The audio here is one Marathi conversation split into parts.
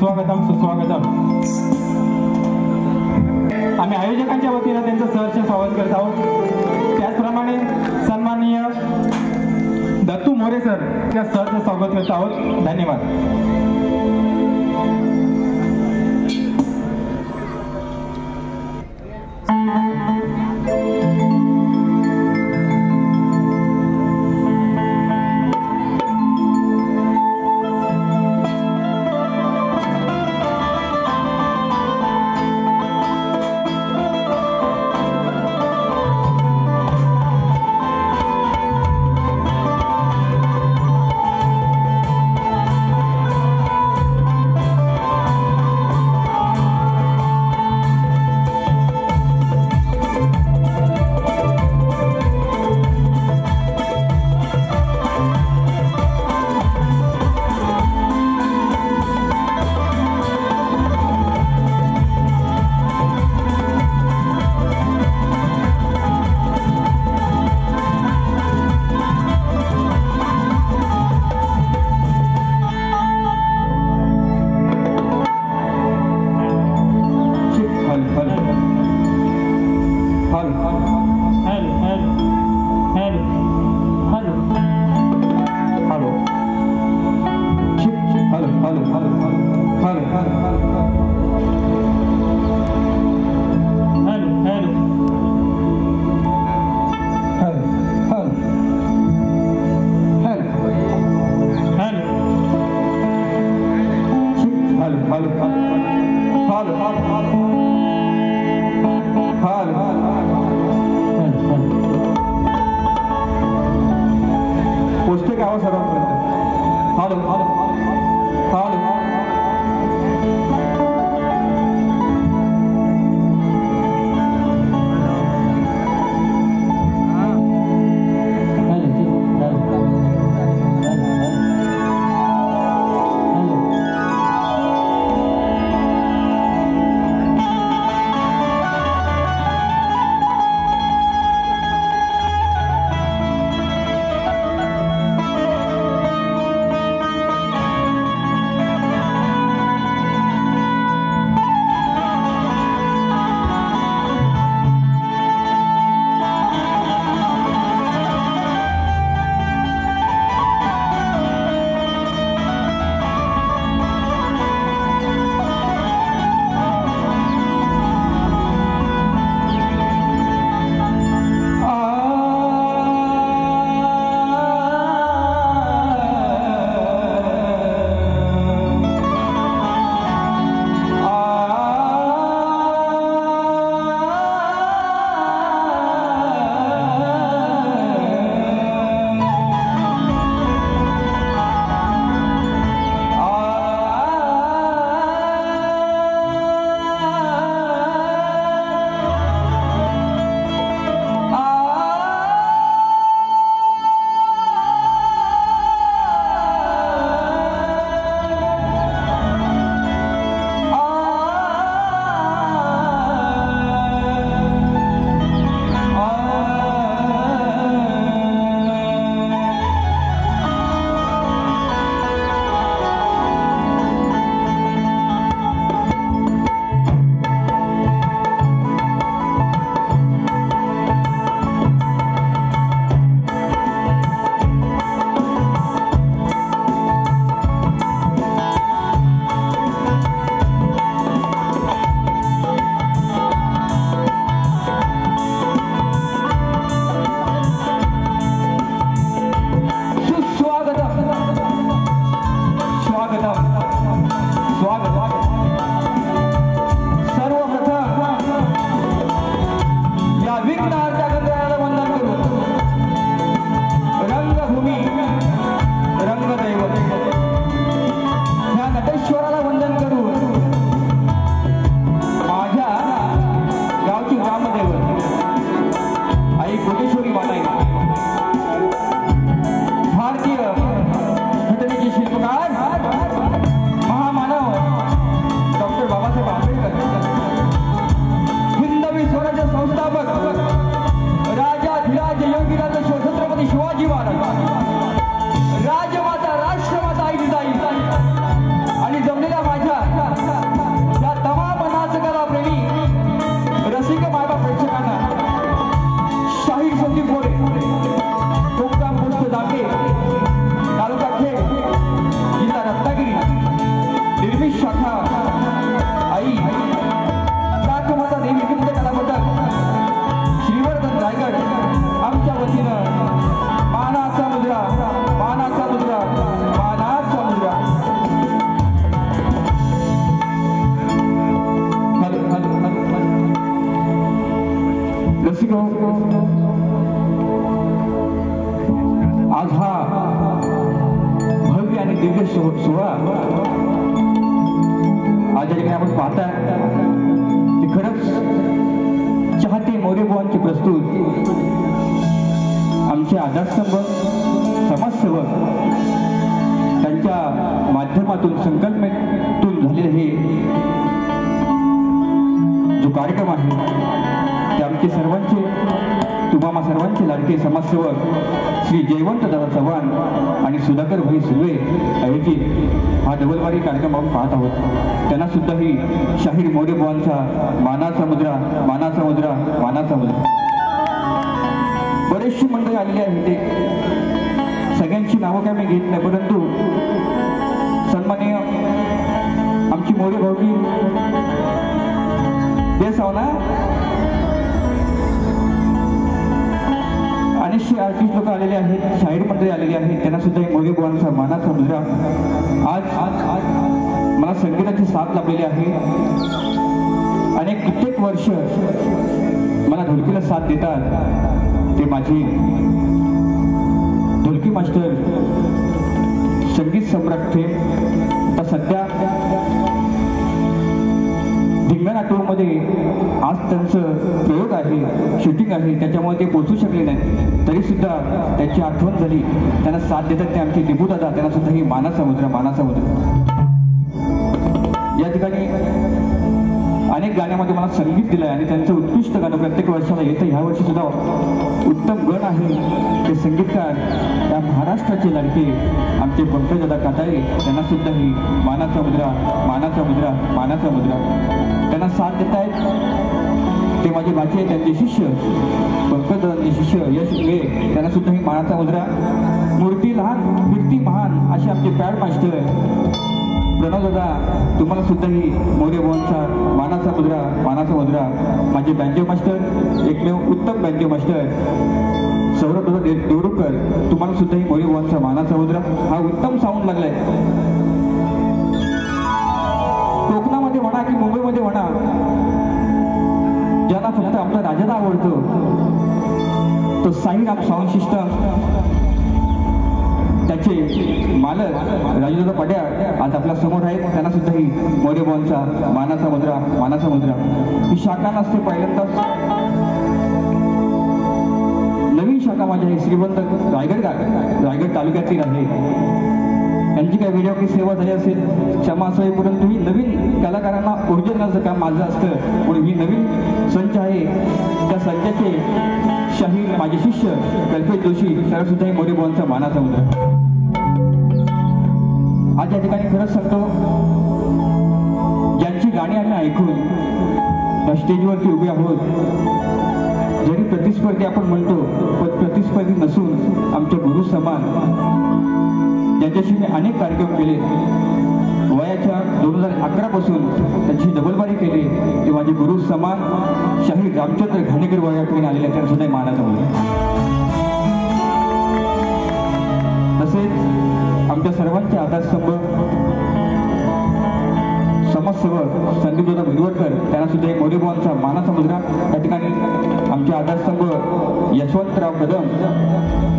सुस्वागतम सुस्वागतम। आम्ही आयोजकांच्या वतीने त्यांचं सहर्ष स्वागत करत आहोत। त्याचप्रमाणे सन्माननीय दत्तू मोरे सर या सहर्ष स्वागत करत आहोत। धन्यवाद। राजमाता राष्ट्रमाता आई जिजाई आणि जमलेल्या माझ्या आज हा भव्य आणि दिव्य सोहळा आज या ठिकाणी आपण पाहताय ते खरंच चाहते मोरेबुवांचे प्रस्तुत आमचे आधारस्तंभ समाजसेवक त्यांच्या माध्यमातून संकल्पनेतून झालेले हे जो कार्यक्रम आहे ते आमचे सर्वांचे तुम्हा सर्वांचे लाडके समाजसेवक श्री जयवंत दादा चव्हाण आणि सुधाकर भाई सुर्वे आयोजित हा डबलवारी कार्यक्रम आपण पाहत आहोत. त्यांना सुद्धा ही शाहीर मोरेबुवांचा मानाचा मुद्रा मानाचा मुद्रा मानाचा मुद्रा. बरेचशी मंडळी आलेली आहे ते सगळ्यांची नावं काय मी घेत नाही, परंतु सन्माननीय आमची मोरे भाऊजी देश आहो ना अनेकशे आर्टिस्ट लोक आलेले आहेत, शाहीर मंडळी आलेली आहेत, त्यांना सुद्धा मोरेबुवांचा मानाचा मुद्रा. आज मला संगीताची साथ लाभलेली आहे. अनेक कित्येक वर्ष मला ढोलकीला साथ देतात ते माझे ढोलकी मास्टर संगीत सम्राट थे. आता सध्या धिंगाणा मध्ये आज त्यांचं प्रयोग आहे, शूटिंग आहे, त्याच्यामुळे ते पोहोचू शकले नाही. तरी सुद्धा त्याची आठवण झाली, त्यांना साथ देतात ते आमचे दिबू दादा, त्यांना सुद्धा ही मानाचा मुद्रा मानाचा मुद्रा. या ठिकाणी अनेक गाण्यामध्ये मला संगीत दिलं आहे आणि त्यांचं उत्कृष्ट गाणं प्रत्येक वर्षाला येतं. ह्या वर्षी सुद्धा उत्तम गण आहे ते संगीतकार या महाराष्ट्राचे लाडके आमचे पंकजदादा काटाळे, त्यांना सुद्धा ही मानाचा मुद्रा मानाचा मुद्रा मानाचा मुद्रा. त्यांना साथ देत आहेत ते माझे भाचे, त्यांचे शिष्य पंकजदादांचे शिष्य यश उगे, त्यांना सुद्धा ही मानाचा मुद्रा. मूर्ती लहान कीर्ती महान असे आमचे पॅड मास्टर प्रणव दादा, तुम्हाला सुद्धा ही मोरेबुवांचा मानाचा मुद्रा मानाचा मुद्रा. माझे बँजो मास्टर एकमेव उत्तम बँजो मास्टर सौरभ दादा देवरुकर, तुम्हाला सुद्धा ही मोरेबुवांचा मानाचा मुद्रा. हा उत्तम साऊंड लागलाय. कोकणामध्ये म्हणा की मुंबईमध्ये म्हणा, ज्यांना फक्त आमचा राजादा आवडतो तो साईराम साऊंड सिस्टम त्याचे मालक राजूदादा पड्याळ आज आपल्या समोर आहेत. त्यांना सुद्धा ही मोरेबुवांचा मानाचा मुद्रा मानाचा मुद्रा. ही शाखा नसते, पहिल्यांदाच नवीन शाखा माझी आहे, श्रीमंत रायगड तालुक्यातील आहे. यांची काही व्हिडिओ की सेवा झाली असेल क्षमा असावी, परंतु ही नवीन कलाकारांना ऊर्जा देण्याचं काम माझं असतं. म्हणून ही नवीन संच आहे, त्या संचाचे शाहीर माझे शिष्य कल्पेश जोशी, त्याला सुद्धा ही मोरेबुवांचा मानाचा मुद्रा. आज या ठिकाणी खरंच सांगतो, ज्यांची गाणी आम्ही ऐकून त्या स्टेजवरती उभे आहोत, जरी प्रतिस्पर्धी आपण म्हणतो पण प्रतिस्पर्धी नसून आमचे गुरु समान, ज्यांच्याशी मी अनेक कार्यक्रम केले. वयाच्या 2011 पासून त्यांची डबलबारी केली ते माझे गुरु समान शाहीर रामचंद्र घाणेकर वया ठिकाणी आलेले, त्यांना सुद्धा मानाचा मुद्रा. तसेच आमच्या सर्वांचे आधारस्तंभ समाजसेवक संदीपदादा भिरवडकर, त्यांना सुद्धा एक मोरेबुवांचा मानाचा मुद्रा. त्या ठिकाणी आमचे आधारस्तंभ यशवंतराव कदम,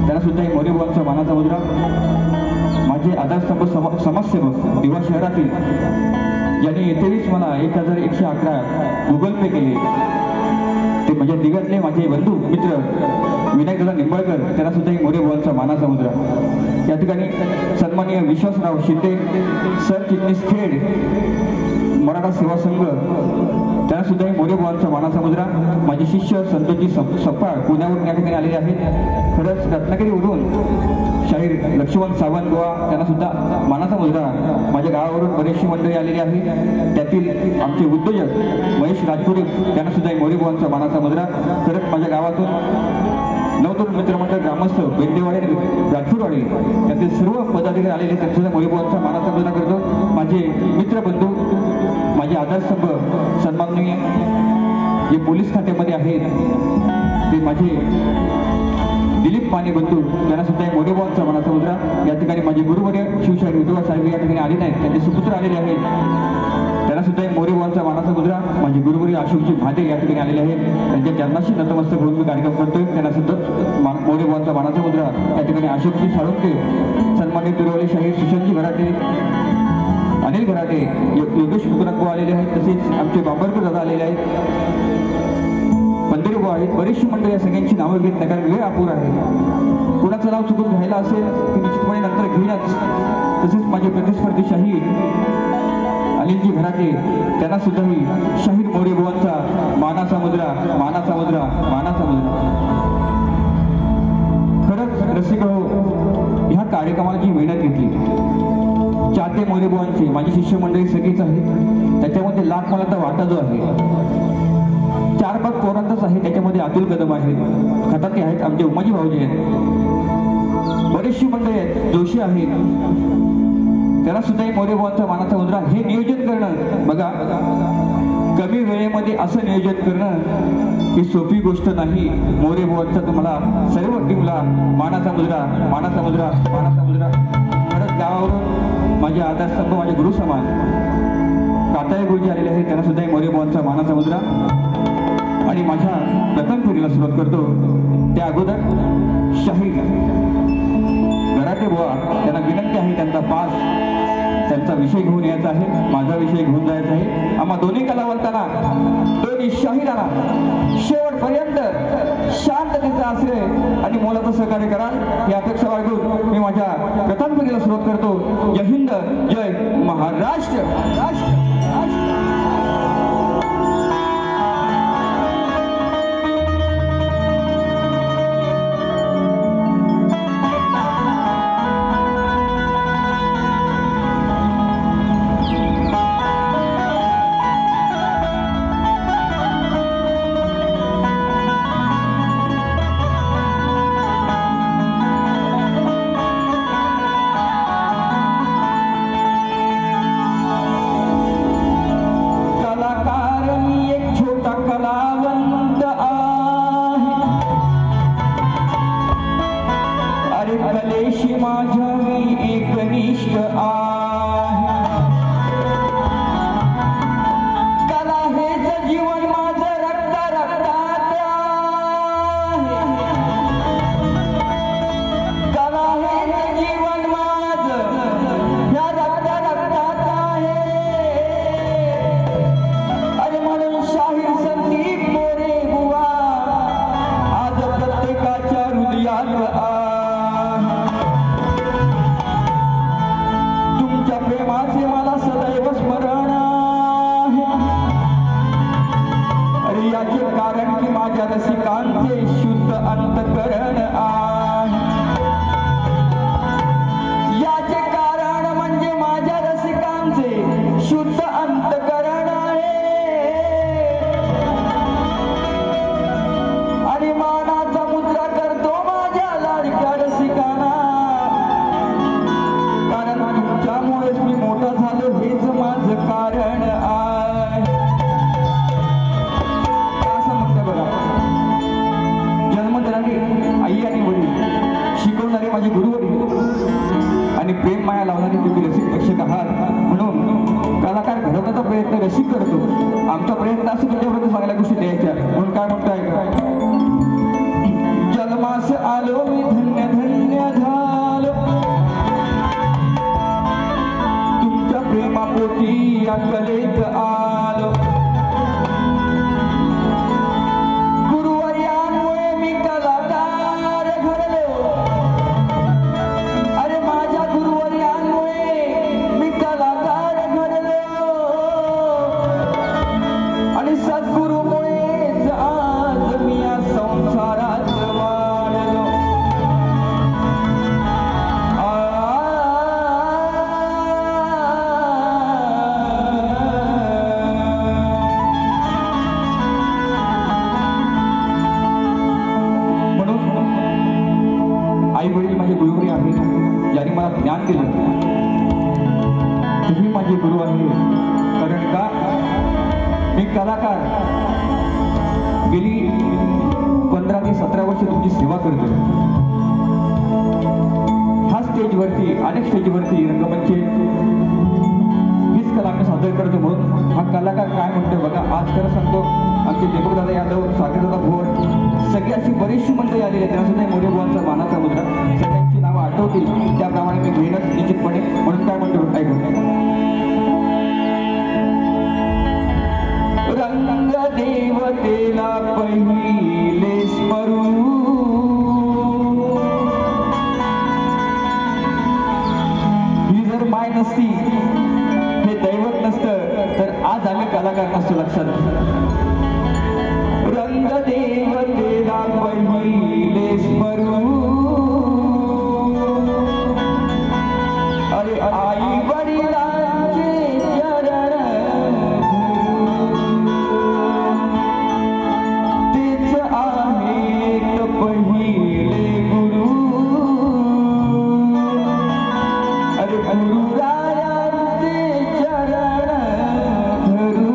त्यांना सुद्धा एक मोरेबुवांचा मानाचा मुद्रा. माझे आधारस्तंभ समाजसेवक दिवा शहरातील यांनी येथेच मला 1111 गुगल पे केले ते म्हणजे दिव्यातले माझे बंधू मित्र विनायकदादा निंबाळकर, त्यांना सुद्धा ही मोरेबुवांचा मानाचा मुद्रा. या ठिकाणी सन्माननीय विश्वासराव शिंदे सरचिटणीस खेड मराठा सेवा संघ, त्यांना सुद्धा ही मोरेबुवांचा मानाचा मुद्रा. माझे शिष्य संतोषजी सप्पाळ पुण्यावरून या ठिकाणी आलेले आहेत. खरंच रत्नागिरीवरून शाहीर लक्ष्मण सावंत गोवा, त्यांना सुद्धा मानाचा मुद्रा. माझ्या गावावरून बरेचशी मंडळी आलेली आहे, त्यातील आमचे उद्योजक महेश राजपुरी, त्यांना सुद्धा मोरेबुवांचा मानाचा मुद्रा. खरंच माझ्या गावातून नवतरुण मित्रमंडळ ग्रामस्थ बेंडेवाडी आणि राजपूरवाडी त्यातील सर्व पदाधिकारी आलेले, त्यांना सुद्धा मोरेबुवांचा मानाचा मुद्रा करतो. माझे मित्रबंधू, माझे आधारस्तंभ सन्माननीय जे पोलीस खात्यामध्ये आहेत ते माझे दिलीप माने बंधू त्यांना सुद्धा एक मोरेबाबांचा मानाचा मुद्रा. या ठिकाणी माझे गुरुवर्य शिवशाही विधवा साहेब या ठिकाणी आले नाहीत, त्यांचे सुपुत्र आलेले आहेत, त्यांना सुद्धा एक मोरेबाबांचा मानाचा मुद्रा. माझे गुरुवर्य अशोकजी भादे या ठिकाणी आलेले आहेत, त्यांच्या चरणाशी नतमस्तक होऊन मी कार्यक्रम करतोय. त्यांना सुद्धा मोरेबाबांचा मानाचा मुद्रा. या ठिकाणी अशोकजी साळुंके, सन्मानित तुरवली शाहीर सुशांतजी घराटे, अनिल घराटे, योगेश मुकुंदराव आलेले आहेत, तसेच आमचे बांबरकर दादा आलेले आहेत, पंढरीबा आहेत. बरीचशी मंडळी या सगळ्यांची नावं घेत नाही कारण वेळ अपुरा आहे. कोणाचं नाव चुकून घ्यायला असेल की निश्चितपणे नंतर घेईनच. तसेच माझे प्रतिस्पर्धी शाहीर अनिलजी घराटे, त्यांना सुद्धा मी शाहीर मोरेबाबांचा मानाचा मुद्रा, मानाचा मुद्रा, मानाचा मुद्रा. खरंच रसिक हो, ह्या कार्यक्रमाला जी मेहनत घेतली, चाहते मोरेबाबांचे माझी शिष्यमंडळी सगळीच आहेत, त्याच्यामध्ये लाख मला तर वाटा जो आहे 4-5 पोरांचाच आहे, त्याच्यामध्ये अतुल कदम आहेत, खताते आहेत, आमचे उमाजी भाऊजी आहेत, बरेचशी मंडळी आहेत, जोशी आहेत, त्याला सुद्धा एक मोरेबाबांचा मानाचा मुद्रा. हे नियोजन करणं बघा, कमी वेळेमध्ये असं नियोजन करणं ही सोपी गोष्ट नाही. मोरेबाबांचा तुम्हाला सर्व टीमला मानाचा मुद्रा, मानाचा मुद्रा, मानाचा मुद्रा. खरंच गावावरून माझे आधारस्तंभ, माझे गुरु समान काताळे गुरुजी आलेले आहेत, त्यांना सुद्धा एक मोरेबाबांचा मानाचा मुद्रा. आणि माझ्या प्रथम फेरीला सुरुवात करतो त्या अगोदर शाहीर घराटे बुवा, त्यांना विनंती आहे, त्यांचा पास, त्यांचा विषय घेऊन यायचा आहे, माझा विषय घेऊन जायचा आहे. आम्हा दोन्ही कलावंतांना, दोन्ही शाहिरांना शेवटपर्यंत शांततेचा आश्रय आणि मोलाचं सहकार्य कराल ही अपेक्षा बाळगून मी माझ्या प्रथम फेरीला सुरुवात करतो. जय हिंद, जय महाराष्ट्र. मागे 17 वर्ष तुमची सेवा करतोय. हा स्टेजवरती अनेक स्टेजवरती रंगमंच हीच कला आम्ही सादर करतो. म्हणून हा कलाकार काय म्हणतोय बघा. आज खरं सांगतो आमचे दीपकदादा यादव, सागरदादा भोर सगळी अशी बरीचशी मंडळी आलेली आहेत. त्यांना सुद्धा मोरे बुवांचा मानाचा मुद्रा. सगळ्यांची नावं आठवतील त्याप्रमाणे मी घेणंच निश्चितपणे. म्हणून काय म्हणतो ऐकून. रंग देवतेला पहिले स्मरू ही जर माय नसती, हे दैवत नसतं तर आज आम्ही कलाकार नसतो. लक्षात. रंग देवतेला पहिले स्मरू अरे आई वडिलांचे चरण तेच आहेत पहिले गुरु. अरे गुरुरायांचे चरण धरू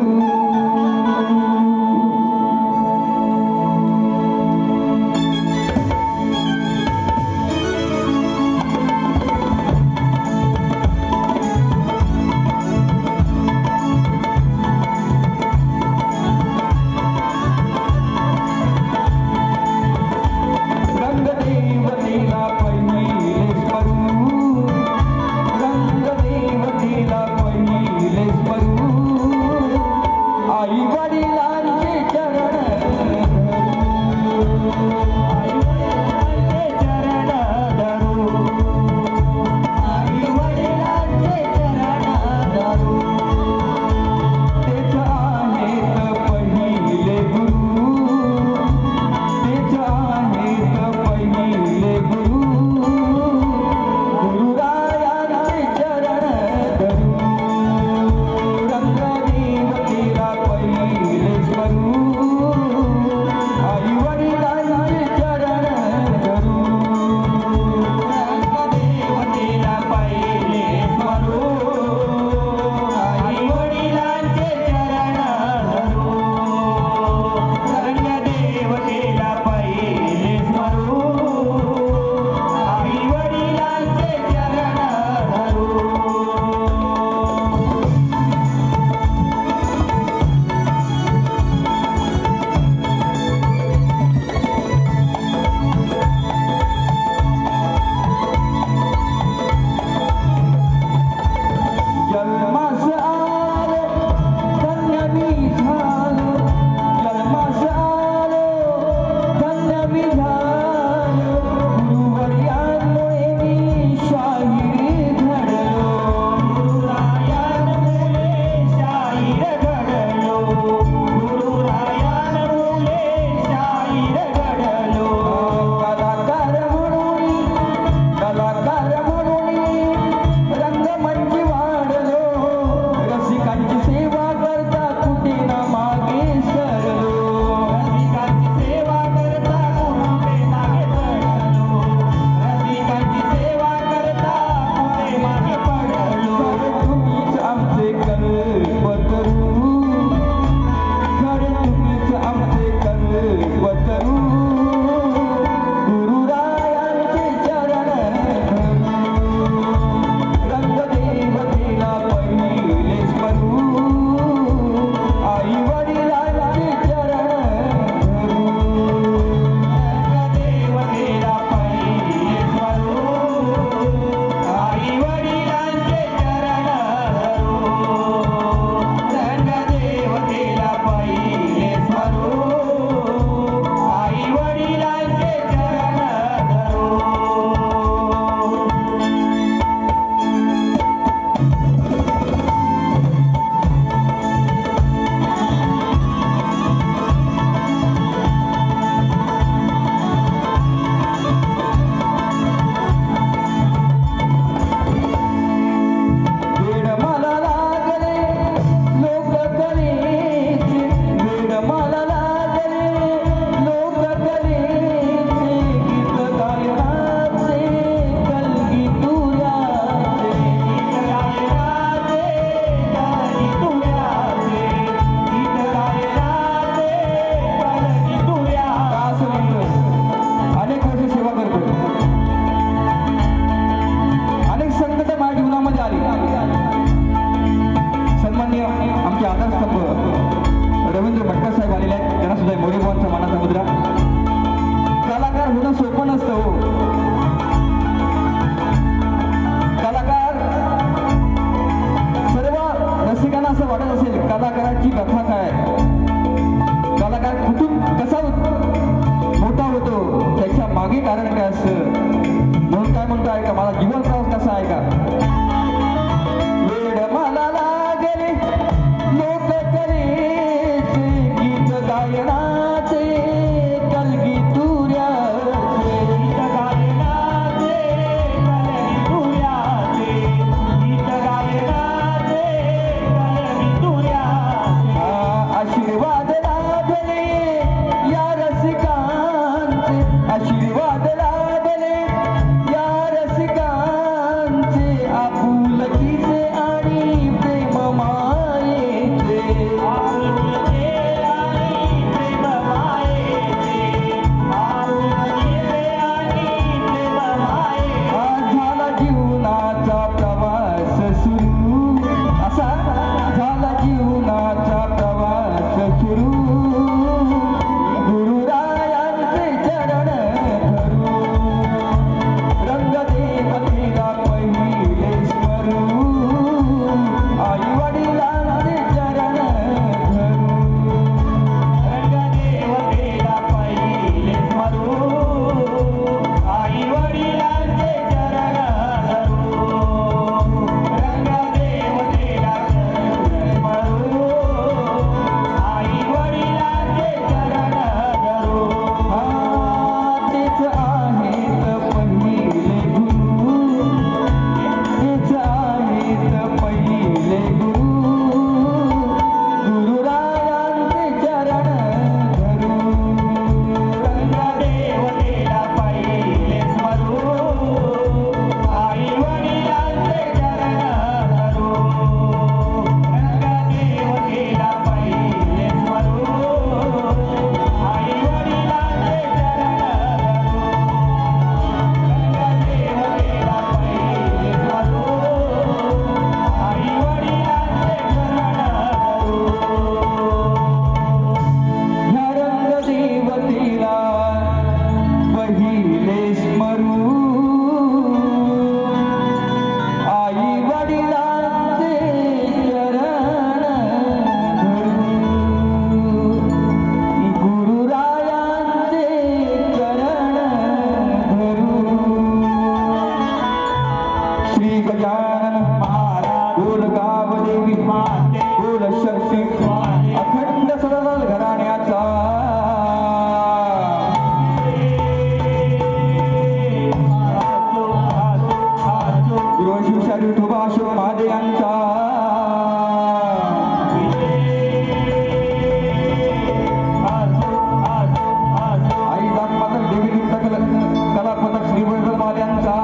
मला जीवन प्रवास कसा आहे का वेड मला लागले लोक कलेचे गीत गायनाचे कलगी तुऱ्याचे गीत गायनाचे कलगी तुऱ्याचे गीत गायनाचे कलगी तुऱ्याचे आशीर्वाद लाभले या रसिकांचे आशीर्वाद लाभले या रसिकांचे आपुलकीचे आणि प्रेम मायेचे आपुलकीचे आणि प्रेम मायेचे आपुलकीचे आणि प्रेम मायेचे झाला जीवनाचा प्रवास सुरू असा झाला जीवनाचा प्रवास सुरू गुरुरायांचे चरण धरू रंगदेवतेला पहिले स्मरू आई वडिलांचे चरण धरू रंगदेवतेला पहिले स्मरू आई वडिलांचे चरण धरू रंगदेवतेला स्मरू आई वडिलांचे चरण धरू तेच आहेत पहिले गुरु तेच आहेत पहिले गुरु गुरुरायांचे चरण धरू रंगदेवतेला पहिले स्मरू आई वडिलांचे चरण धरू रंगदेवतेला पहिले स्मरू आई वडिलांचे चरण ह्या रंगदेवतेला पहिले स्मरू आई वडिलांचे चरण धरू गुरुरायांचे चरण धरू श्री गजानन महाराज बोल गावदेवी बोल शक्ती अखंड सदल घराण्याचा गुरु शिवशाही विठोबा अशोक महादेव यांचा आई दानमाता देवी कला पथक श्री वैभव यांचा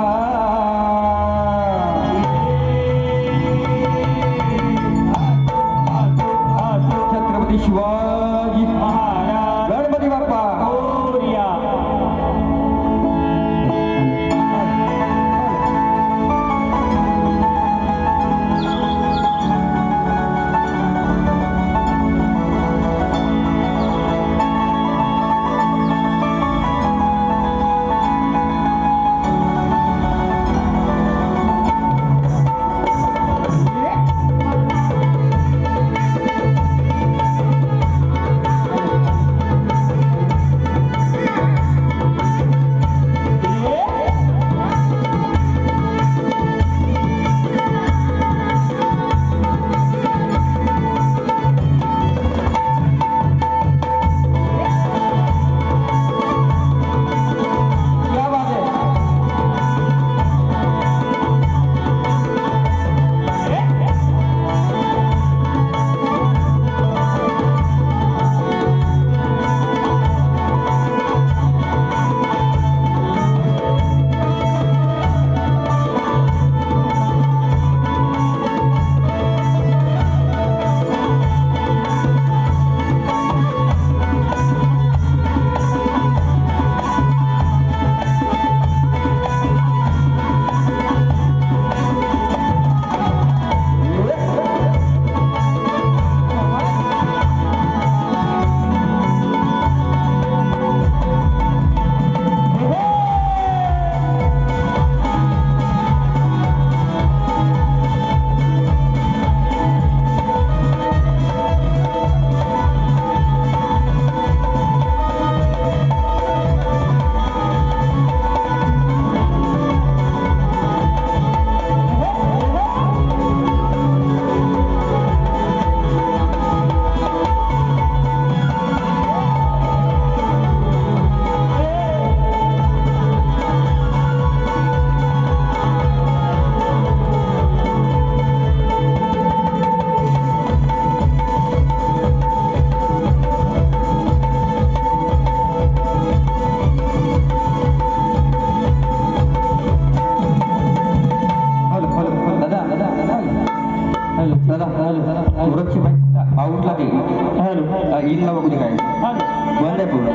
इन ला बघू दे काय बंद आहे पूर्ण.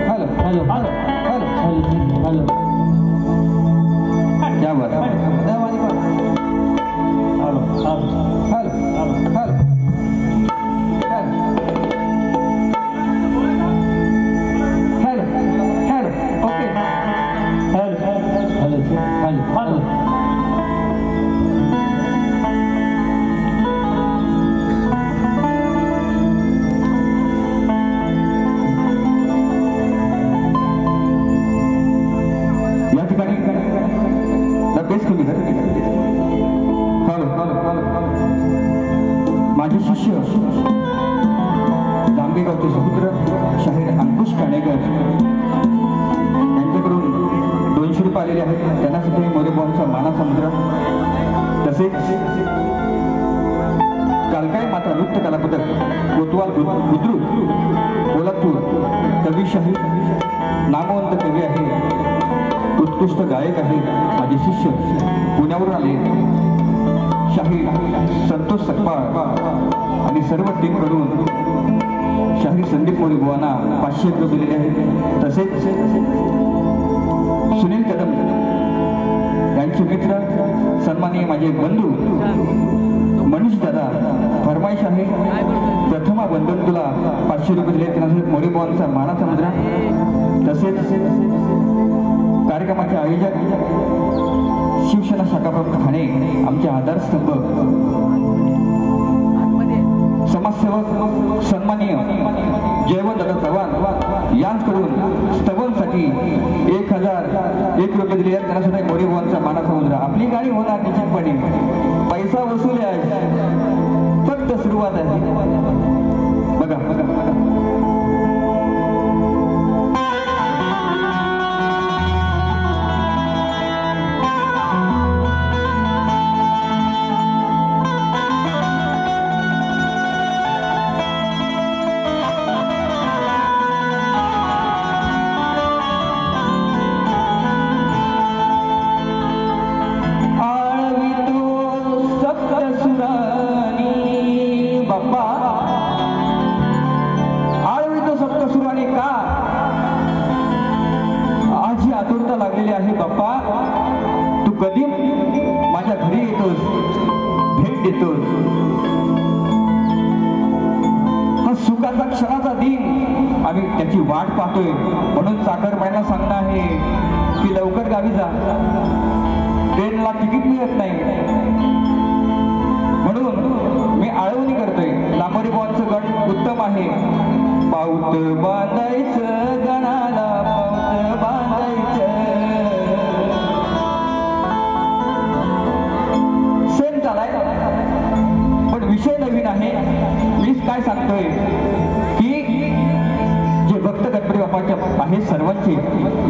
Hello hello hello hello hello hello क्या बात hello hello hello hello hello hello okay hello hello hello hello माझे शिष्य जांभेगावचे सुपुत्र शाहीर अंकुश काणेकर यांच्याकडून 200 रुपये आलेले आहेत. त्यांना सुद्धा मोरेबॉनचा मानाचा मुद्रा. तसेच कालकाई माता नृत्य कला पदक कोतवाल बुद्रुक कोल्हापूर कवीशाही नामवंत कवी आहे, उत्कृष्ट गायक आहे. माझे शिष्य पुण्यावरून आले शाहीर संतोष सकपाळ आणि सर्व टीमकडून शाहीर संदीप मोरे बुवांना 500 रुपये दिलेले आहेत. तसेच सुनील कदम यांचे मित्र सन्माननीय माझे बंधू मनीष दादा फरमाईश आहे, प्रथमा बंधन तुला 500 रुपये दिले. त्यांना मोरे बुवांचा मानाचा मुद्रा. तसेच कार्यक्रमाचे आयोजक शिवसेना शाखा प्रमुख ठाणे आमचे आधारस्तंभ समाजसेवक सन्माननीय जयवंतदादा चव्हाण यांकडून स्तवनसाठी 1001 रुपये दिले आहेत. त्यांना सुद्धा मोरे बुवांचा मानाचा मुद्रा. आपली गाडी होणार निश्चितपणे, पैसा वसूल आहे, फक्त सुरुवात आहे. बघा बघा बघा लागलेली आहे. बाप्पा तू कधी माझ्या घरी येतोस, भेट देतोस. हा सुखाचा क्षणाचा दिन आम्ही त्याची वाट पाहतोय. म्हणून चाकरमान्यांना सांगणं आहे की लवकर गावी जा, ट्रेनला तिकीट मिळत नाही. म्हणून मी आळवणी करतोय. लांबोरी बुवांचं गण उत्तम आहे. पाऊत बांधायचं गणाला, पाऊत बांधायचं. पण विषय नवीन आहे. मी काय सांगतोय की जे भक्त गणपती बाप्पाचे आहेत, सर्वांचे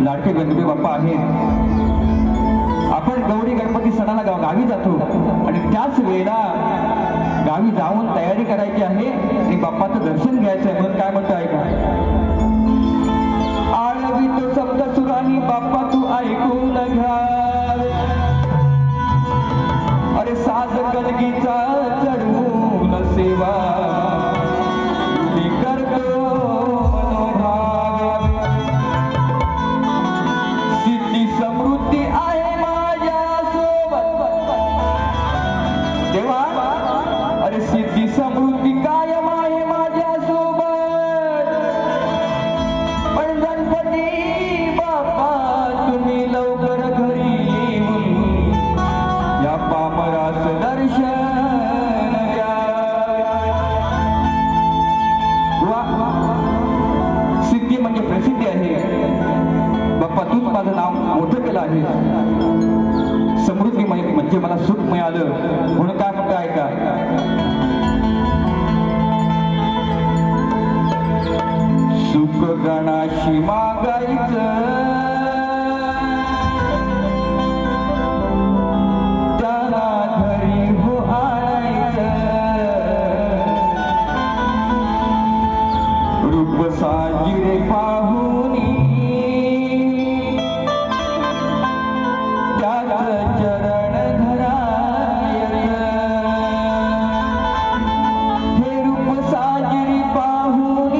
लाडके गणपती बाप्पा आहेत. आपण गौरी गणपती सणाला गावी जातो आणि त्याच वेळेला गावी जाऊन तयारी करायची आहे आणि बाप्पाचं दर्शन घ्यायचं आहे. म्हणून काय म्हणतो ऐका. आळवी तो सप्त सुरानी बाप्पा तू ऐकून घ्या. अरे साज कलगीचा चढवून सेवा मी करतो मनोभाव. सिद्धी समृद्धी आहे माझ्या सोबत देवा. अरे सिद्धी समृद्धी कायम आहे माझ्या सोबत. पण गणपती बाप्पा तुम्ही लवकर घरी येऊन या पामरास दर्शन द्या. सिद्धी म्हणजे प्रसिद्धी आहे. बाप्पा तूच माझं नाव मोठं केलं आहे. समृद्धी म्हणजे मला सुख मिळालं. म्हणून काय म्हणतो ऐका. सुख गणाशी मागायचं, साजिरे पाहुनी त्याच चरण धरायचं. हे रूप साजिरी पाहुनी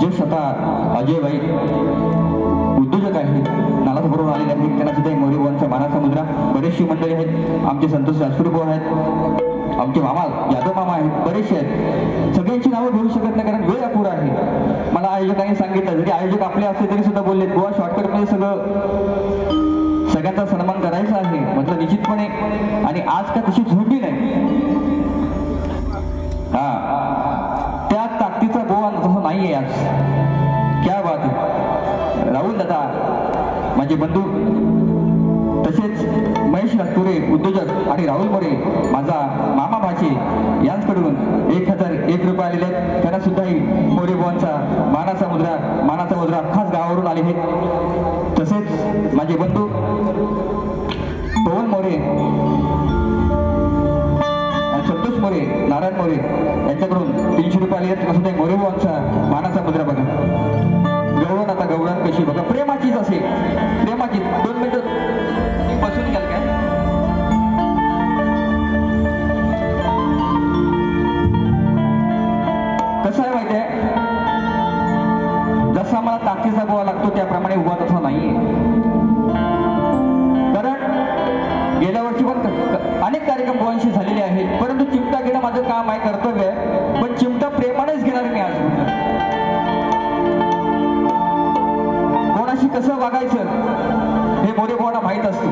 जे स्वतः अजयबाई उद्योजक आहेत, नालासोबरोबर आलेले आहेत, त्यांना सुद्धा मोरेबाबांचा मानाचा मुद्रा. बरेचशी मंडळी आहेत, आमचे संतोष राजपूरभाऊ आहेत, आमचे मामा यादव मामा आहेत, बरेचसे आहेत. सगळ्यांची नावं घेऊ शकत नाही कारण वेळ अपुरा आहे. मला आयोजकांनी सांगितलं, जरी आयोजक आपले असले तरी सुद्धा बोलले गोवा शॉर्टकटमध्ये सगळ्यांचा सन्मान करायचा आहे. म्हटलं निश्चितपणे, आणि आज का तशी झोंबी नाही, त्या ताकदीचा गोवा तसं नाहीये आज. क्या बात आहे. राहुल दादा माझे बंधू, तसेच महेश राजपुरे उद्योजक आणि राहुल मोरे माझा मामा भाचे यांच्याकडून 1001 रुपये आलेले आहेत. त्यांना सुद्धाही मोरेबाबांचा मानाचा मुद्रा खास गावावरून आले आहेत. तसेच माझे बंधू पवन मोरे, संतोष मोरे, नारायण मोरे यांच्याकडून 300 रुपये आले आहेत. त्यांना सुद्धा मोरेबाबांचा मानाचा मुद्रा बघा. गवळण आता गवळण कशी बघा, प्रेमाचीच असेल, प्रेमाची. 2 मिनिटं बसून घ्याल काय? कसं आहे माहिती आहे, जसा मला ताकदीचा गोवा लागतो त्याप्रमाणे उभा तसा नाहीये. कारण गेल्या वर्षी पण अनेक कार्यक्रम गोवांशी झालेले आहेत, परंतु चिमटा घेणं माझं काम आहे, कर्तव्य आहे. पण चिमटा प्रेमानेच घेणार मी आज. कोणाशी कसं वागायचं हे मोरेबाबांना माहीत असतं.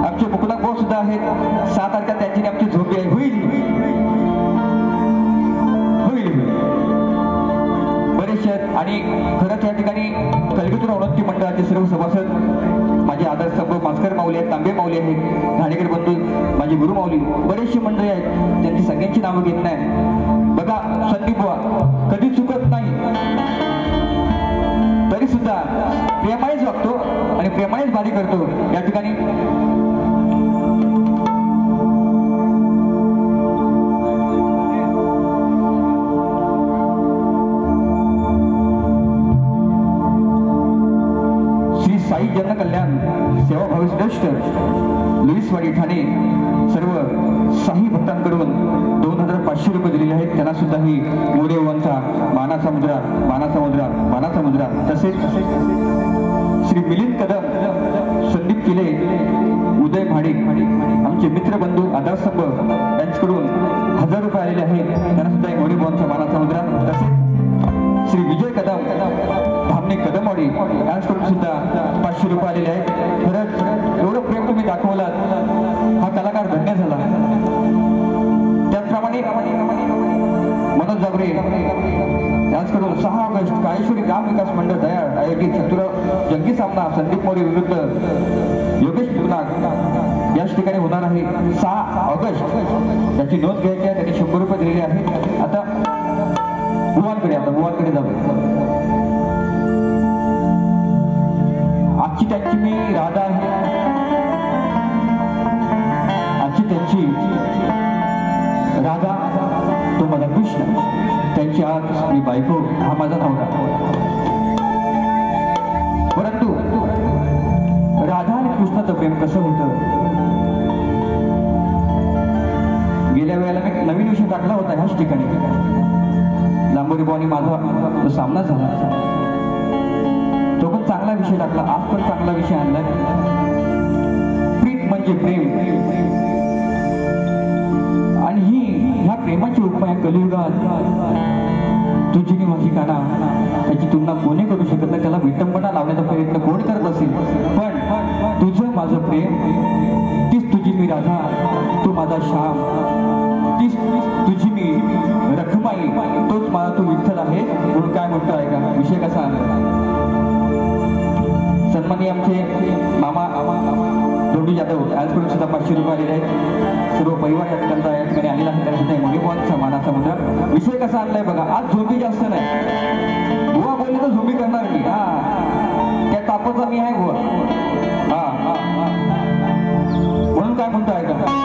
आमचे मुकुंदा भाऊ सुद्धा आहेत, 6 तारखेला त्यांची आमची झोपी आहे. होईल बरेचसे आहेत. आणि खरंच या ठिकाणी कलगीतूर अवनती मंडळाचे सर्व सभासद, माझे आदर्श मास्कर माऊली आहेत, तांबे माऊली आहेत, घाणेकर बंधू, माझे गुरु माऊली, बरेचशी मंडळी आहेत. त्यांची सगळ्यांची नावं घेत नाही. बघा संदीप बुवा कधी चुकत नाही, तरी सुद्धा प्रेमानेच वागतो आणि प्रेमानेच बारी करतो. या ठिकाणी श्री साई जनकल्याण सेवाभावी ट्रस्ट लुईसवाडी ठाणे सर्व साई भक्तांकडून 2500 रुपये दिलेले आहेत. त्यांना सुद्धा ही मोरेबाबांचा मानाचा मुद्रा. तसेच श्री मिलिंद कदम, संदीप किले, उदय भाडे आमचे मित्रबंधू आधारस्तंभ यांच्याकडून 1000 रुपये आलेले आहेत. त्यांना सुद्धा मोरेबाबांचा मानाचा मुद्रा. तसेच श्री विजय कदम, धामणे कदमवाडी यांच्याकडून सुद्धा 500 रुपये आलेले आहेत. खरंच एवढं प्रेम तुम्ही दाखवलात, हा कलाकार धन्य झाला. त्याचप्रमाणे मनोज जागरे यांच्याकडून 6 ऑगस्ट काळेश्वरी ग्राम विकास मंडळ दयाळ आयोजित चतुर जंगी सामना संदीप मोरे विरुद्ध योगेश पुनाग याच ठिकाणी होणार आहे 6 ऑगस्ट. त्याची नोंद घ्यायची आहे. त्यांनी 100 रुपये दिलेले आहेत. आता बुवांकडे जाऊ. आजची त्यांची मी राधा आहे, आजची त्यांची राधा तो माझा कृष्ण, त्यांची आज मी बायको, हा माझा नवरा. परंतु राधा आणि कृष्णाचं प्रेम कसं होतं, गेल्या वेळेला मी नवीन विषय टाकला होता ह्याच ठिकाणी. लांबोरी भाऊ आणि माझा जो सामना झाला तो पण चांगला विषय टाकला. आज पण चांगला विषय आणलाय. प्रीत म्हणजे प्रेम, आणि ह्या प्रेमाची उपमा या कलियुगात तुझी माझी काना त्याची तुलना कोणी करू शकत नाही. त्याला विटंबना लावण्याचा प्रयत्न कोण करत असेल, पण तुझं माझं प्रेम, तीच तुझी मी राधा, तू माझा श्याम, तीच तुझी मी रखमाई, तोच माझा तू विठ्ठल आहे. म्हणून काय म्हणतो आहे का विषय कसा आहे. सन्मानी आमचे मामा धोंडू जाधव आजकडून सुद्धा 500 रुपये आलेले आहेत. सर्व परिवार या ठिकाणी आलेला आहे. त्याला सुद्धा मोरेबाबांचा मानाचा मुद्रा. विषय कसा आणलाय बघा. आज झोपी जास्त नाही. बुवा बोलले तर झोपी करणार मी. त्या तापाचा मी आहे बुवा. म्हणून काय म्हणतो आहे का.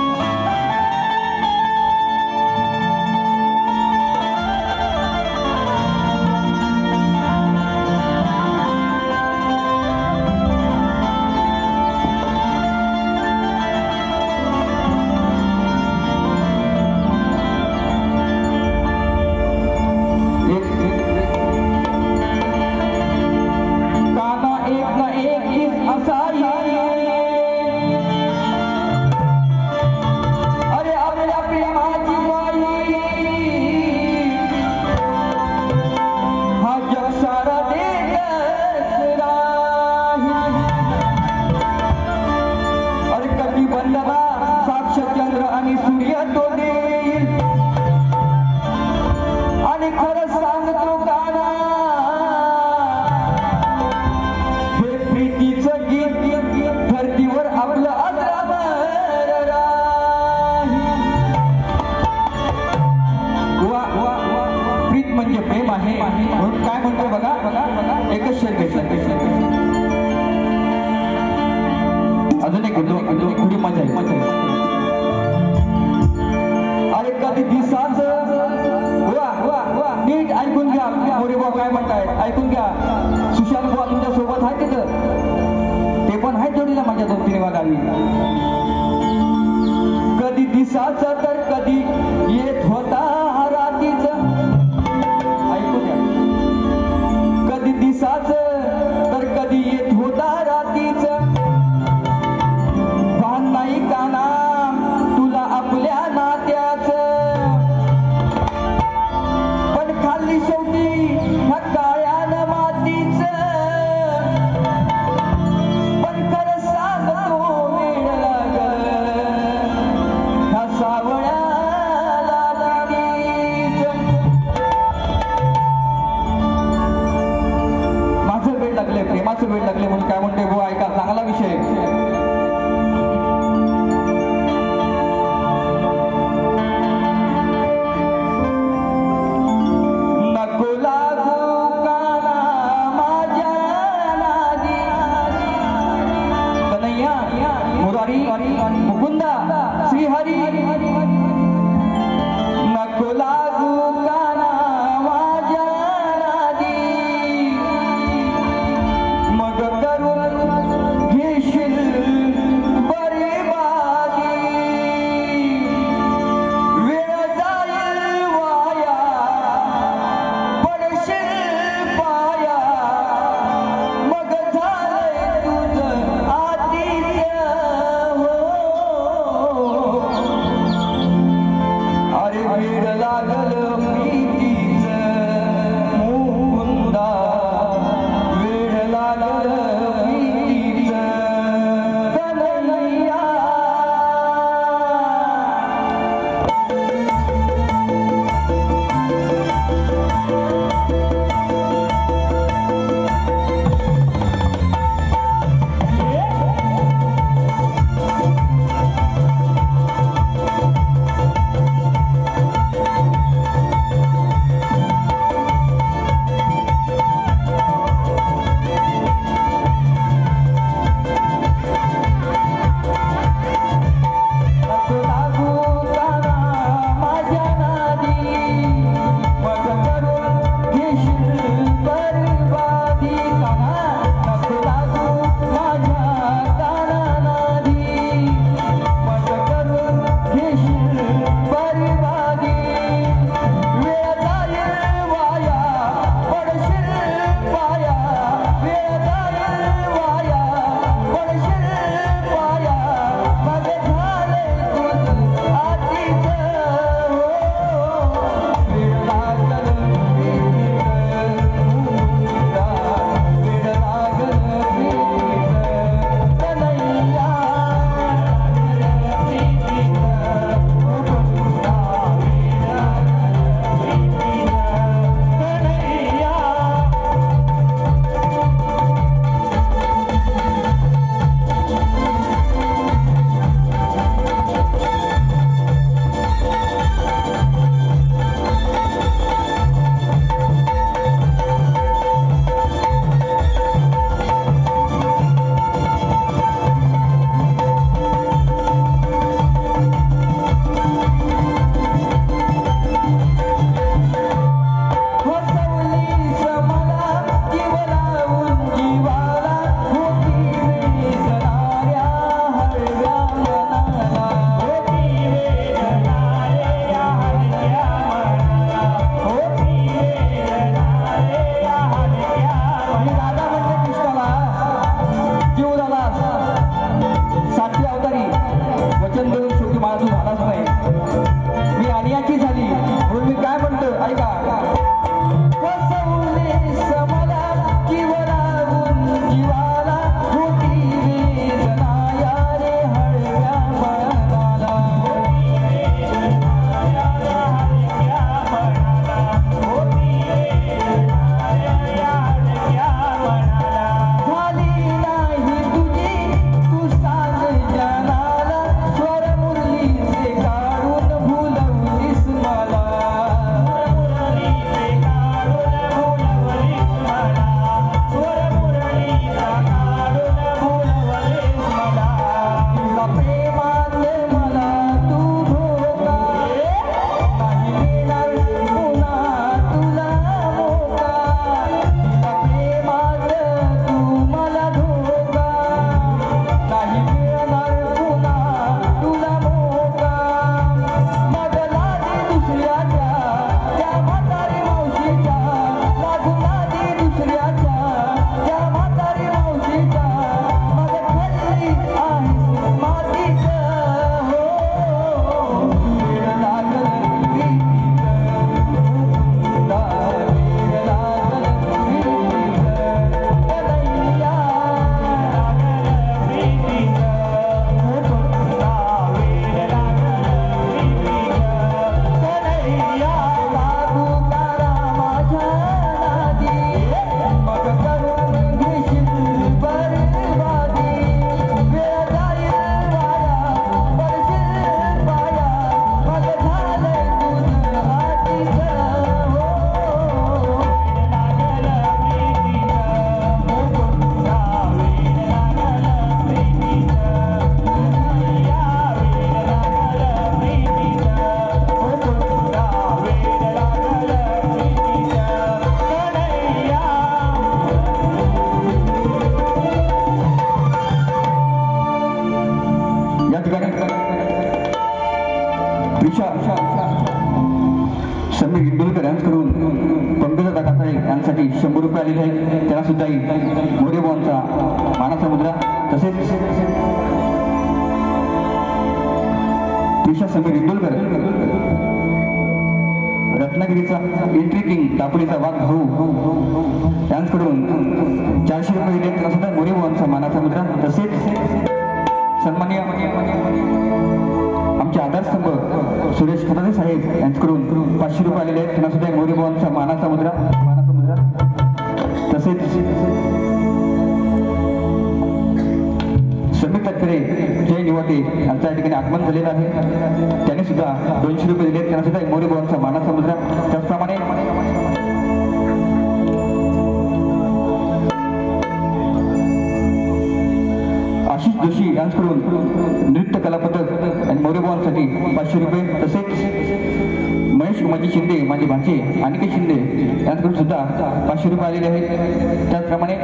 म्हणजे प्रेम आहे म्हणून काय म्हणतोय बघा एकच शेर घ्यायचं अजून एक घेतो थोडी मजा आहे अरे कधी दिसाच नीट ऐकून घ्या मोरे भाऊ काय म्हणतायत ऐकून घ्या सुशांत भाऊ तुमच्या सोबत आहे तिथं ते पण आहेत जोडीला माझ्या 2-3 गावी कधी दिसाच तर कधी येत होता रातीच ऐकून घ्या कधी दिसाच तर कधी येत होता रातीच भान नाही काना तुला आपल्या नात्याच पण खाल्ली शेवटी ह्या काळ्यान मातीच पण खरं सांगतो वेळ लागल ह्या सावळ्या त्यांसाठी 100 रुपये आलेले आहेत, त्यांना सुद्धा मोरे बुवांचा मानाचा मुद्रा. तसेच त्रिशा समीर इंदोलकर, रत्नागिरीचा एंट्री किंग, दापोलीचा वाघ भाऊ, त्यांच्याकडून 400 रुपये दिले, त्यांना सुद्धा मोरे बुवांचा मानाचा मुद्रा. तसेच सन्माननीय आमचे आधारस्तंभ सुरेश खतासे साहेब यांच्याकडून 500 रुपये आलेले आहेत, त्यांना सुद्धा मोरे बुवांचा मानाचा मुद्रा. तसेच समीर तटकरे, जय निवाटे यांच्या ठिकाणी आगमन झालेलं आहे, त्याने सुद्धा 200 रुपये दिले, त्यांना सुद्धा मोरे बुवांचा मानाचा मुद्रा. त्याचप्रमाणे आशिष जोशी यांच्याकडून नृत्य कला पदक आणि मोरे बुवांसाठी 500 रुपये. तसेच महेश उमाजी शिंदे, माझे भाचे अनिकेत शिंदे यांच्याकडून सुद्धा 500 रुपये आलेले आहेत. त्याचप्रमाणे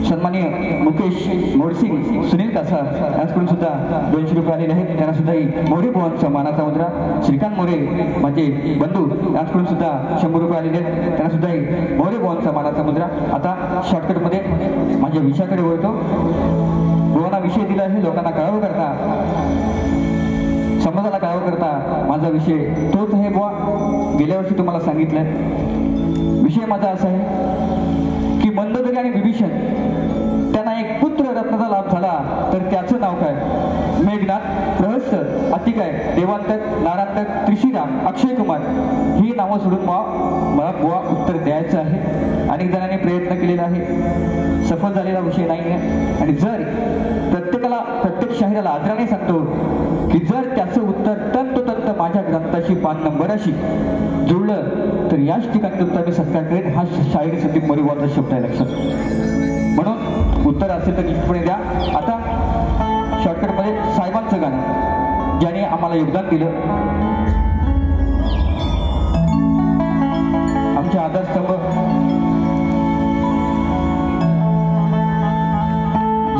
सन्माननीय मुकेश मोरसिंग, सुनील कासा यांच्याकडून सुद्धा 200 रुपये आलेले आहेत, त्यांना सुद्धा मोरे बुवांचा मानाचा मुद्रा. श्रीकांत मोरे, माझे बंधू यांच्याकडून सुद्धा 100 रुपये आलेले आहेत, त्यांना सुद्धा मोरे बुवांचा मानाचा मुद्रा. आता शॉर्टकटमध्ये माझ्या विषयाकडे वळतो. बुवांना विषय दिला आहे लोकांना कळावं करता, समाजाला कळावं करता माझा विषय तोच आहे बुवा. गेल्या वर्षी तुम्हाला सांगितलंय विषय माझा असा आहे की मंदोदरी आणि विभीषण त्यांना एक पुत्र रत्नाचा लाभ झाला, तर त्याचं नाव काय? मेघनाथ, प्रहस्त, अतिकाय, देवांतक, नारांतक, त्रिशिराम, अक्षय कुमार ही नावं सोडून मला बुवा उत्तर द्यायचं आहे. अनेक जणांनी प्रयत्न केलेला आहे, सफल झालेला विषय नाही आहे. आणि जर प्रत्येक शाहिराला आदराने सांगतो की जर त्याचं उत्तर तंतोतंत माझ्या ग्रंथाशी 5 नंबराशी जुळलं तर याच ठिकाणी तुमचा मी सत्कार करेन. हा शाहिरी संदीप मोरे बुवांचा शब्द आहे, लक्षात. म्हणून उत्तर असेल तर निश्चितपणे द्या. आता शॉर्टकटमध्ये साहेबांचं गाणं, ज्याने आम्हाला योगदान दिलं, आमचे आधारस्तंभ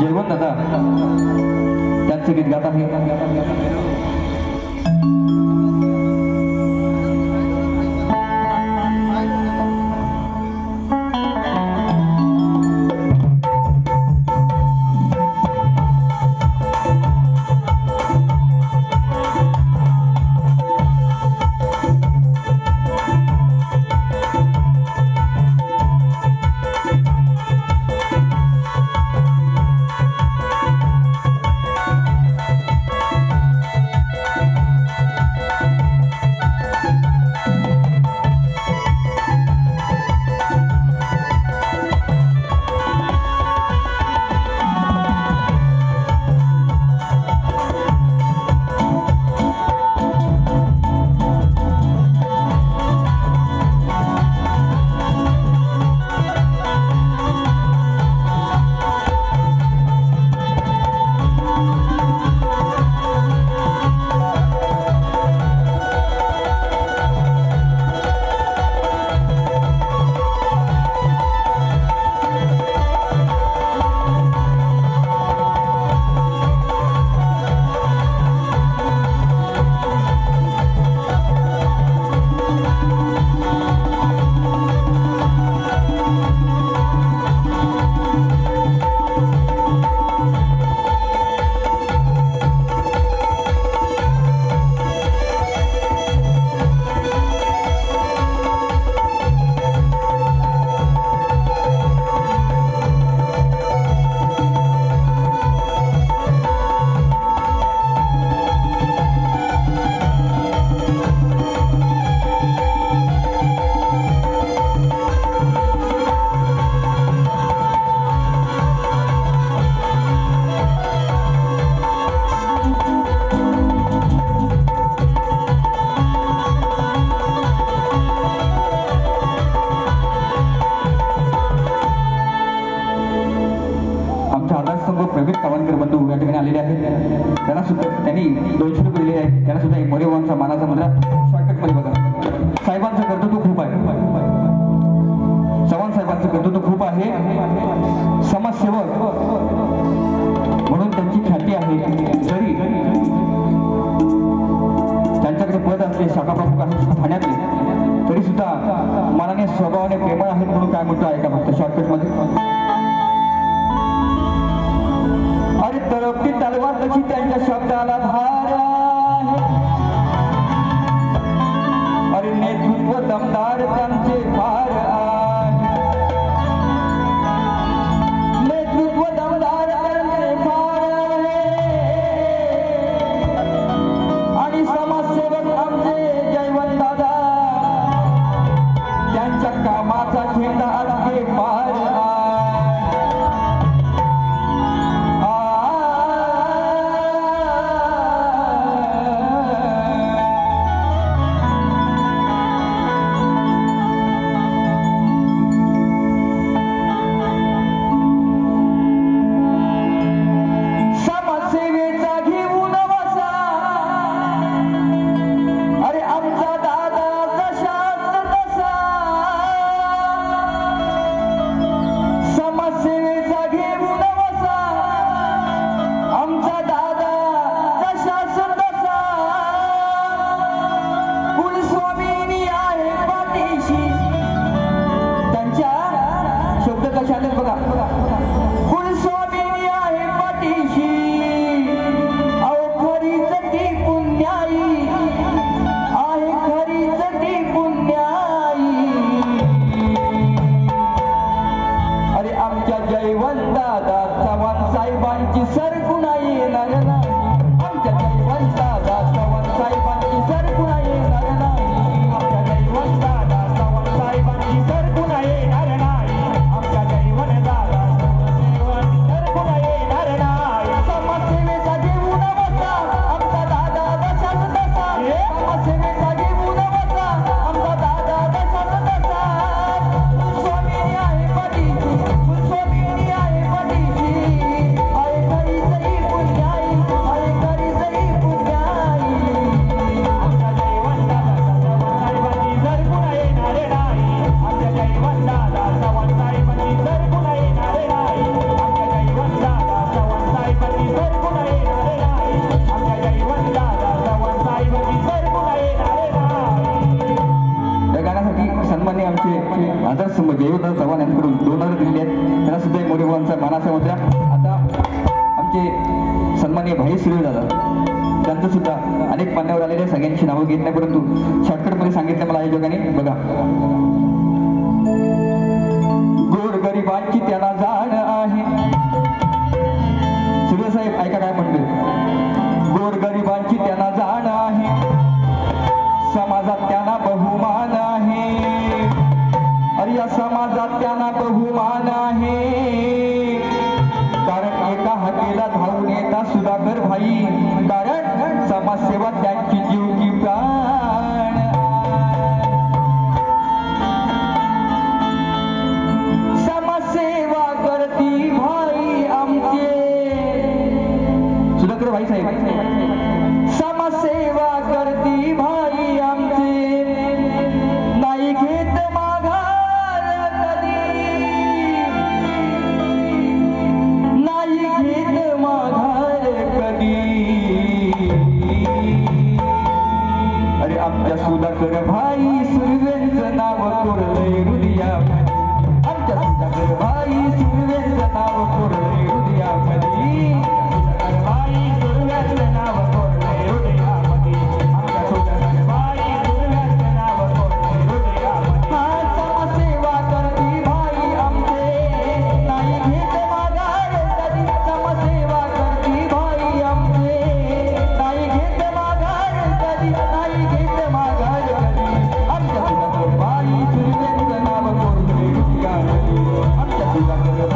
जयवंत दादा, त्यांचं गीत गात आहे. त्यांनी 200 रुपये दिले आहेत, त्यांना सुद्धा मोरे बुवांचा मानाचा मुद्रा. शॉर्टकटमध्ये बघा, साहेबांचं कर्तृत्व खूप आहे, चव्हाण साहेबांचं कर्तृत्व खूप आहे, समाजसेवक म्हणून त्यांची ख्याती आहे. जरी त्यांच्याकडे पद असले शाखा प्रमुख आहे ठाण्यातले, तरी सुद्धा स्वभावाने प्रेमळ आहेत म्हणून काय म्हणतो ऐका फक्त शॉर्टकट मध्ये. अरे तळपती तलवार तशी त्यांच्या शब्दाला धार आहे. अरे नेतृत्व दमदार त्यांचे फार आहे. नेतृत्व दमदार त्यांचे फार आहे. आणि समाजसेवक आमचे जयवंत दादा त्यांच्या कामाचा झेंडा अडके पार समाजसेवेचा घेऊन बसा. अरे आमचा दादा कशाच तसा. समाजसेवेचा घेऊन बसा. आमचा दादा कशाच तसा. कुलस्वामिनी आहे पाठीशी. त्यांच्या शब्द कशा आले बघा. कुलस्वामिनी आहे पाठीशी. अहो खरीच ती पुण्याई आहे. खरीच ती पुण्याई. अरे आमच्या जयवंत दादा चव्हाण साहेबांची सरकुणा येणार नाही. आमच्या जयवंत दादा चव्हाण साहेबांची सरकुणा येणार नाही. आमच्या जयवंत दादा चव्हाण साहेबांची सरकुणा येणार नाही. आमच्या जयवंत दादा सरकुणा येणार नाही. समाजसेवेचा घेऊन बसा. आमचा दादा दशाच तसा. समाजसेवेचा घेऊन बसा. आमचा दादा दशाच तसा. कुलस्वामिनी आहे पाठीशी. कुलस्वामिनी आहे पाठीशी. आहे खरीच ही पुण्याई. आहे खरीच ही पुण्याई. आमच्या जयवंत दादा चव्हाण साहेबांची सरकुणा येणार नाही. आमच्या जयवंत दादा चव्हाण साहेबांची सरकुणा येणार नाही. आमच्या जयवंत दादा चव्हाण साहेबांची सरकुणा येणार नाही. आमच्या जयवंत दादा चव्हाण साहेबांची सरकुणा येणार नाही. या गाण्यासाठी सन्माननीय आमचे आदर्शस्तंभ जयवंत चव्हाण यांच्याकडून 2000 दिलेले आहेत. त्यांना सुद्धा मोरेबाबांचा मानाचा मुद्रा. आता आमचे सन्माननीय भाई सुरेश दादा त्यांचं सुद्धा अनेक मान्यवर आलेले आहेत. सगळ्यांची नावं घेत नाही परंतु शॉर्टकटमध्ये सांगितलं मला आयोजकांनी. बघा गोरगरिबांची त्यांना जाण आहे. सुरेश साहेब ऐका काय म्हणतोय. गोरगरिबांची त्यांना जाण आहे. समाजात त्यांना बहुमान आहे. अरे या समाजात त्यांना बहुमान आहे. कारण एका हाकेला धावून येता सुधाकर भाई. कारण समाजसेवा त्यांची जीव की प्राण. समाजसेवा करती भाई आमचे. सुधाकर भाई साहेब. समाजसेवा करती भाई आमचे. नाही घेत माघार कधी. नाही घेत माघार कधी. अरे आमच्या सुधाकर भाई सुर्वेंचं नाव कोरलंय हृदयामध्ये. आमच्या सुधाकर भाई सुर्वेंचं नाव कोरलंय हृदयामध्ये. सुधाकर भाई सुर्वेंचं नाव कोरलंय हृदयामध्ये. आमच्या सुधाकर भाई सुर्वेंचं नाव कोरलंय हृदयामध्ये. हा समाजसेवा करती भाई आमचे. नाही घेत माघार कधी. समाजसेवा करती भाई आमचे. नाही घेत माघार कधी. नाही घेत माघार कधी. आमच्या सुधाकर भाई सुर्वेंचं नाव कोरलंय हृदयामध्ये. आमच्या सुधाकर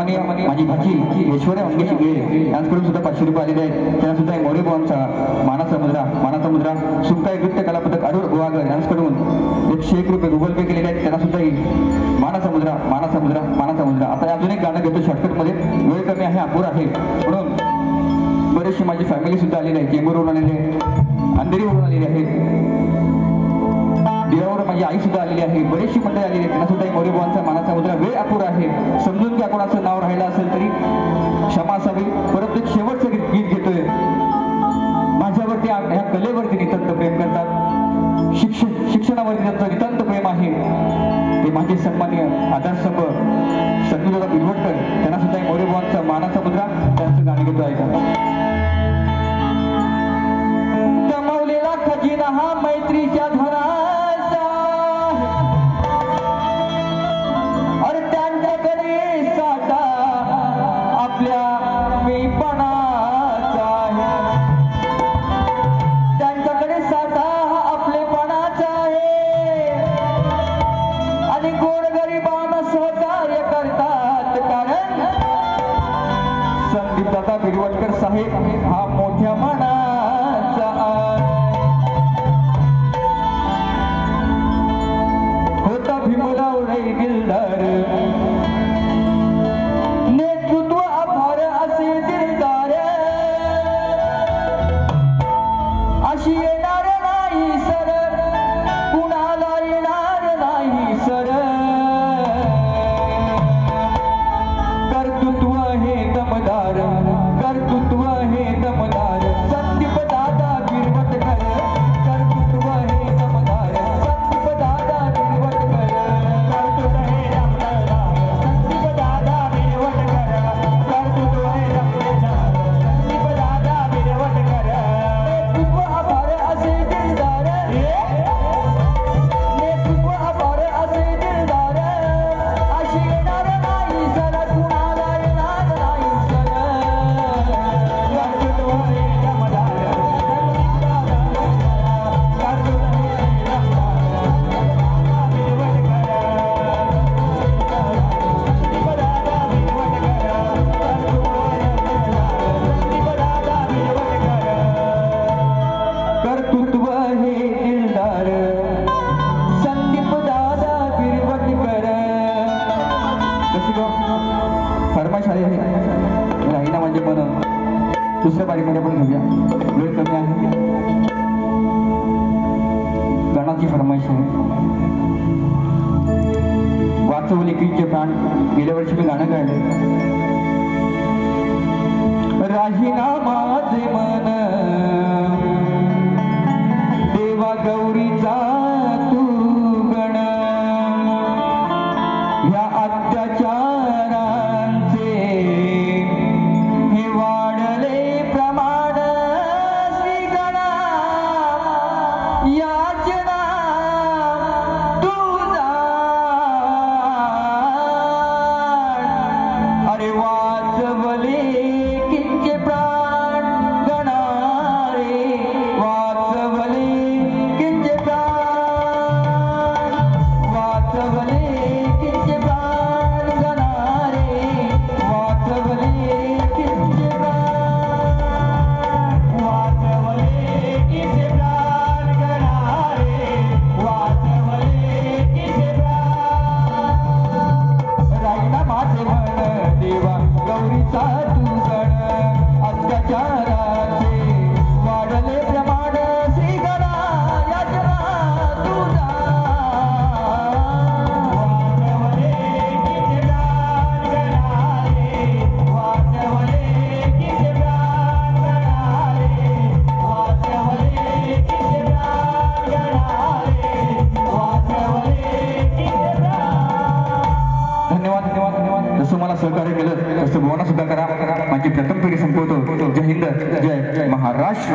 सन्माननीय माझी भाची ऐश्वर्या मंगेश गिळे यांच्याकडून सुद्धा 500 रुपये आलेले आहेत. त्यांना सुद्धा मोरे बुवांचा मानाचा मुद्रा सुमकाय नृत्य कला पदक अरुण गुहागर यांच्याकडून 101 रुपये गुगल पे केलेले आहेत. त्यांना सुद्धा मानाचा मुद्रा. आता अजून एक गाणं घेतो शॉर्टकटमध्ये, वेळ कमी आहे, अपुरा आहे, म्हणून बरेचशी माझी फॅमिली सुद्धा आलेली आहे. चेंबूरवरून आलेले आहे, अंधेरीवरून आलेली आहे, दिवावर माझी आई सुद्धा आलेली आहे, बरेचशी मंडळी आलेली आहे. त्यांना सुद्धा मोरे बुवांचा मानाचा मुद्रा. वेळ अपुरा आहे, समजून घ्या, कोणाचं नाव राहिलं असेल तरी क्षमा असावी. परत एक शेवटचं गीत घेतोय. माझ्यावरती ह्या कलेवरती नितांत प्रेम करतात, शिक्षणावरती त्यांचं नितांत प्रेम आहे. ते माझे सन्माननीय आधारस्तंभ संजूदादा बिरवटकर, त्यांना सुद्धा मोरे बुवांचा मानाचा मुद्रा. त्यांचं गाणं घेतो ऐका. कमावलेला खजिना हा मैत्रीच्या धनाचा, अरे त्यांच्याकडे साठा आपल्या बेपणाचा आहे, त्यांच्याकडे साठा हा आपलेपणाचा आहे, आणि गोरगरिबांना सहकार्य करतात. कारण संदीपदादा बिरवटकर साहेब हा मोठ्या मनाचा होता. भीमराव रे दिलदार, नेतृत्व आभार असे दिलदार, अशी येणार नाही सर, कुणाला येणार नाही सर. कर्तृत्व हे दमदार, कर्तृत्व हे दमदार, संदीप दादा बिरवटकर. कर्तृत्व हे दमदार, संदीप दादा बिरवटकर. कर्तृत्व हे दमदार, संदीप दादा बिरवटकर. कर्तृत्व हे दमदार, संदीप दादा बिरवटकर. नेतृत्व आभार असे दिलदार, नेतृत्व आभार असे दिलदार, अशी येणार नाही सर, कुणाला येणार नाही सर. कर्तृत्व हे दमदार, कर्तृत्व हे दमदार, कर्तृत्व हे दिलदार, संदीप दादा बिरवटकर. कशी गो फरमाईश आली आहे राहिना म्हणजे पण दुसऱ्या बारीमध्ये आपण घेऊया, वेळ कमी आहे. गाण्याची फरमाईश आहे. वाचवले कीचे प्राण, गेल्या वर्षी मी गाणं गायले. राहिना माझे मन देवा गौरीचा तू गण, ह्या अत्याचारांचे हे वाढले प्रमाण. श्रीगणा याचना तुझा, अरे वाचवले किंचे प्राण गणा रे, वाचवले किंचे प्राण, वाचवले किंचे प्राण गणा रे, वाचवले किंचे प्राण, वाचवले किंचे प्राण गणा रे, वाचवले किंचे प्राण. राहिना माझे मन देवा गौरीचा तू गण, अत्याचाराचे वाढले प्रमाण. श्रीगणा याचना तुझा, वाचवले किंचे प्राण गणा रे, वाचवले किंचे प्राण गणा रे, वाचवले किंचे प्राण गणा रे, वाचवले किंचे प्राण. धन्यवाद धन्यवाद धन्यवाद. जसं मला सहकार्य केलं तसं बुवांना सुद्धा करा. माझी प्रथम पिढी संपवतो. जय हिंद, जय महाराष्ट्र.